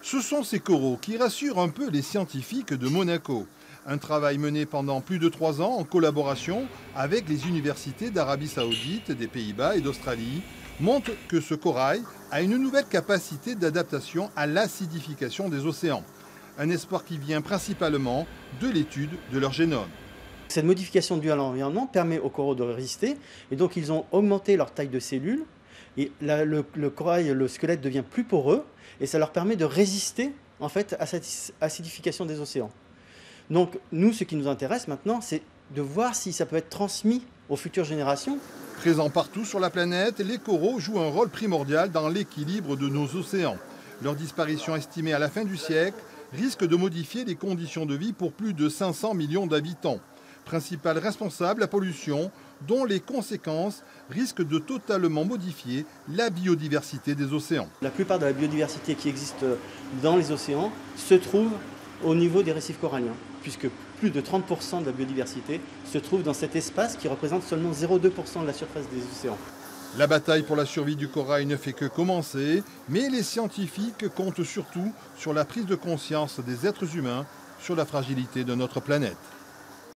Ce sont ces coraux qui rassurent un peu les scientifiques de Monaco. Un travail mené pendant plus de 3 ans en collaboration avec les universités d'Arabie Saoudite, des Pays-Bas et d'Australie montre que ce corail a une nouvelle capacité d'adaptation à l'acidification des océans. Un espoir qui vient principalement de l'étude de leur génome. Cette modification due à l'environnement permet aux coraux de résister et donc ils ont augmenté leur taille de cellules et le corail, le squelette devient plus poreux et ça leur permet de résister en fait à cette acidification des océans. Donc nous, ce qui nous intéresse maintenant, c'est de voir si ça peut être transmis aux futures générations. Présents partout sur la planète, les coraux jouent un rôle primordial dans l'équilibre de nos océans. Leur disparition estimée à la fin du siècle risque de modifier les conditions de vie pour plus de 500 millions d'habitants. Principal responsable, la pollution, dont les conséquences risquent de totalement modifier la biodiversité des océans. La plupart de la biodiversité qui existe dans les océans se trouve au niveau des récifs coralliens, puisque plus de 30% de la biodiversité se trouve dans cet espace qui représente seulement 0,2% de la surface des océans. La bataille pour la survie du corail ne fait que commencer, mais les scientifiques comptent surtout sur la prise de conscience des êtres humains sur la fragilité de notre planète.